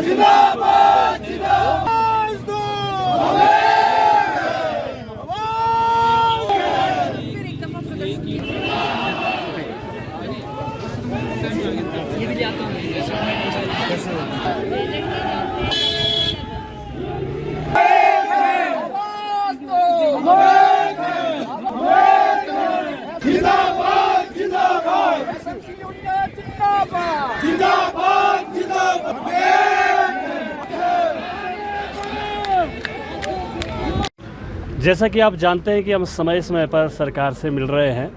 जिंदाबाद जिंदाबाद जैसा कि आप जानते हैं कि हम समय समय पर सरकार से मिल रहे हैं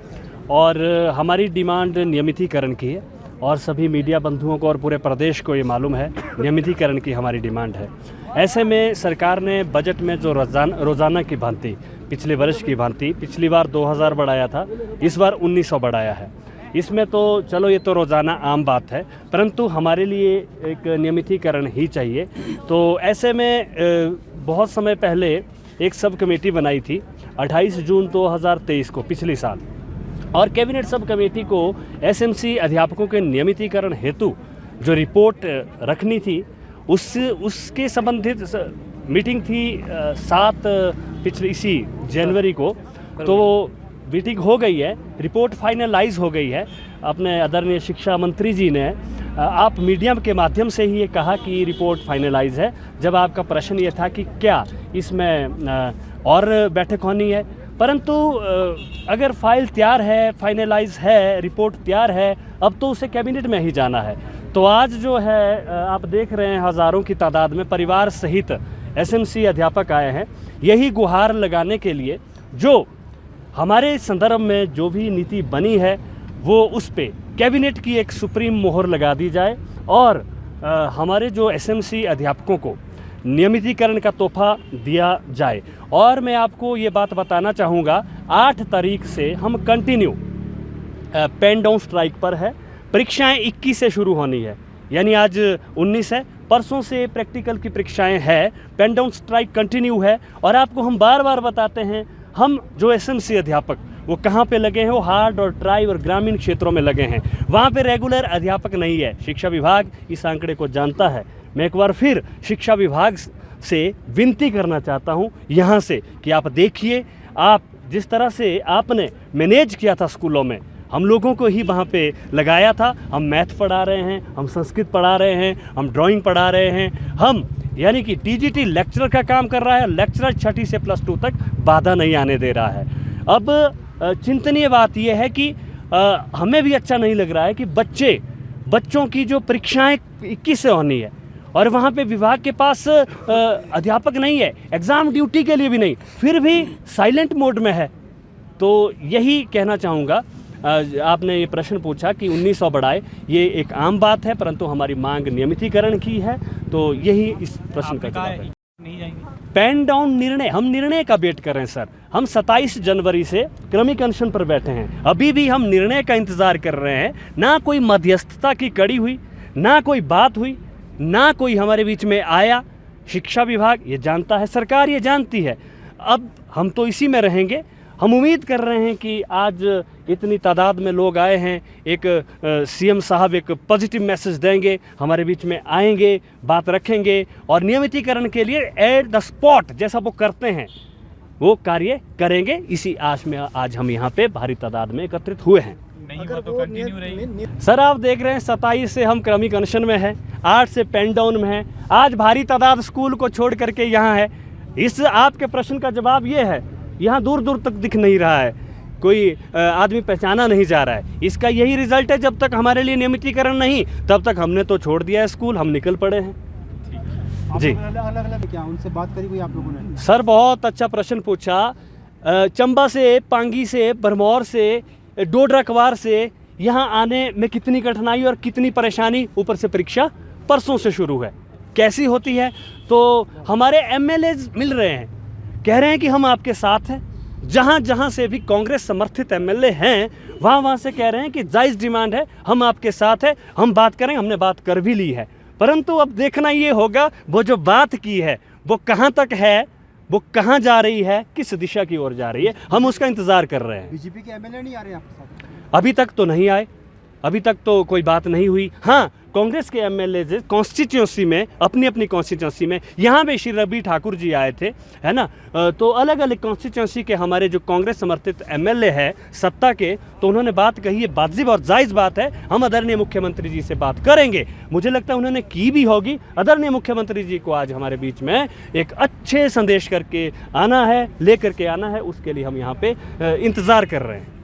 और हमारी डिमांड नियमितीकरण की है और सभी मीडिया बंधुओं को और पूरे प्रदेश को ये मालूम है नियमितीकरण की हमारी डिमांड है। ऐसे में सरकार ने बजट में जो रोज़ाना की भांति पिछले वर्ष की भांति पिछली बार 2000 बढ़ाया था, इस बार 1900 बढ़ाया है। इसमें तो चलो ये तो रोज़ाना आम बात है, परंतु हमारे लिए एक नियमितीकरण ही चाहिए। तो ऐसे में बहुत समय पहले एक सब कमेटी बनाई थी 28 जून 2023 को पिछले साल, और कैबिनेट सब कमेटी को एसएमसी अध्यापकों के नियमितीकरण हेतु जो रिपोर्ट रखनी थी उसके संबंधित मीटिंग थी 7 पिछले इसी जनवरी को। तो मीटिंग हो गई है, रिपोर्ट फाइनलाइज हो गई है। अपने आदरणीय शिक्षा मंत्री जी ने आप मीडिया के माध्यम से ही ये कहा कि रिपोर्ट फाइनलाइज है। जब आपका प्रश्न ये था कि क्या इसमें और बैठक होनी है, परंतु अगर फाइल तैयार है, फाइनलाइज है, रिपोर्ट तैयार है, अब तो उसे कैबिनेट में ही जाना है। तो आज जो है आप देख रहे हैं हज़ारों की तादाद में परिवार सहित एसएमसी अध्यापक आए हैं यही गुहार लगाने के लिए जो हमारे संदर्भ में जो भी नीति बनी है वो उस पे कैबिनेट की एक सुप्रीम मोहर लगा दी जाए और हमारे जो एसएमसी अध्यापकों को नियमितीकरण का तोहफा दिया जाए। और मैं आपको ये बात बताना चाहूँगा 8 तारीख से हम कंटिन्यू पेन डाउन स्ट्राइक पर है। परीक्षाएं 21 से शुरू होनी है, यानी आज 19 है, परसों से प्रैक्टिकल की परीक्षाएं हैं। पेन डाउन स्ट्राइक कंटिन्यू है और आपको हम बार बार बताते हैं हम जो एसएमसी अध्यापक वो कहाँ पे लगे हैं, वो हार्ड और ट्राइब और ग्रामीण क्षेत्रों में लगे हैं। वहाँ पे रेगुलर अध्यापक नहीं है। शिक्षा विभाग इस आंकड़े को जानता है। मैं एक बार फिर शिक्षा विभाग से विनती करना चाहता हूँ यहाँ से कि आप देखिए, आप जिस तरह से आपने मैनेज किया था स्कूलों में, हम लोगों को ही वहाँ पे लगाया था। हम मैथ पढ़ा रहे हैं, हम संस्कृत पढ़ा रहे हैं, हम ड्राइंग पढ़ा रहे हैं, हम यानी कि टीजीटी लेक्चरर का काम कर रहा है। लेक्चरर 6ठी से +2 तक बाधा नहीं आने दे रहा है। अब चिंतनीय बात यह है कि हमें भी अच्छा नहीं लग रहा है कि बच्चों की जो परीक्षाएं 21 से होनी है और वहाँ पे विभाग के पास अध्यापक नहीं है, एग्ज़ाम ड्यूटी के लिए भी नहीं, फिर भी साइलेंट मोड में है। तो यही कहना चाहूँगा। आपने ये प्रश्न पूछा कि 1900 बढ़ाए, ये एक आम बात है, परंतु हमारी मांग नियमितीकरण की है। तो यही इस प्रश्न का जवाब है। नहीं जाएंगे पेन डाउन निर्णय, हम निर्णय का वेट कर रहे हैं सर। हम 27 जनवरी से क्रमिक अनशन पर बैठे हैं, अभी भी हम निर्णय का इंतज़ार कर रहे हैं। ना कोई मध्यस्थता की कड़ी हुई, ना कोई बात हुई, ना कोई हमारे बीच में आया। शिक्षा विभाग ये जानता है, सरकार ये जानती है। अब हम तो इसी में रहेंगे। हम उम्मीद कर रहे हैं कि आज इतनी तादाद में लोग आए हैं, एक सीएम साहब एक पॉजिटिव मैसेज देंगे, हमारे बीच में आएंगे, बात रखेंगे और नियमितीकरण के लिए एट द स्पॉट जैसा वो करते हैं वो कार्य करेंगे। इसी आश में आज हम यहाँ पे भारी तादाद में एकत्रित हुए हैं। नहीं हुआ तो कंटिन्यू रहेगी। सर आप देख रहे हैं 27 से हम क्रमिक अनशन में हैं, 8 से पेन डाउन में हैं। आज भारी तादाद स्कूल को छोड़ करके यहाँ है। इस आपके प्रश्न का जवाब ये है, यहाँ दूर दूर तक दिख नहीं रहा है, कोई आदमी पहचाना नहीं जा रहा है। इसका यही रिजल्ट है, जब तक हमारे लिए नियमितीकरण नहीं तब तक हमने तो छोड़ दिया है स्कूल, हम निकल पड़े हैं। जी अलग क्या उनसे बात करी कोई आप लोगों ने? सर बहुत अच्छा प्रश्न पूछा। चंबा से, पांगी से, भरमौर से, डोडरा कवार से यहाँ आने में कितनी कठिनाई और कितनी परेशानी, ऊपर से परीक्षा परसों से शुरू है, कैसी होती है। तो हमारे एमएलए मिल रहे हैं, कह रहे हैं कि हम आपके साथ हैं। जहाँ जहाँ से भी कांग्रेस समर्थित एमएलए हैं वहाँ से कह रहे हैं कि जायज़ डिमांड है, हम आपके साथ हैं, हम बात करें। हमने बात कर भी ली है, परंतु अब देखना ये होगा वो जो बात की है वो कहाँ तक है, वो कहाँ जा रही है, किस दिशा की ओर जा रही है, हम उसका इंतज़ार कर रहे हैं। बीजेपी के एमएलए नहीं आ रहे आपके साथ? अभी तक तो नहीं आए, अभी तक तो कोई बात नहीं हुई। हाँ, कांग्रेस के एमएलए कॉन्स्टिट्यूंसी में, अपनी अपनी कॉन्स्टिट्यूंसी में, यहाँ पे श्री रवि ठाकुर जी आए थे, है ना। तो अलग अलग कॉन्स्टिट्यूंसी के हमारे जो कांग्रेस समर्थित एमएलए है सत्ता के, तो उन्होंने बात कही है, वाजिब और जायज़ बात है, हम आदरणीय मुख्यमंत्री जी से बात करेंगे। मुझे लगता है उन्होंने की भी होगी। आदरणीय मुख्यमंत्री जी को आज हमारे बीच में एक अच्छे संदेश करके आना है, लेकर के आना है, उसके लिए हम यहाँ पे इंतज़ार कर रहे हैं।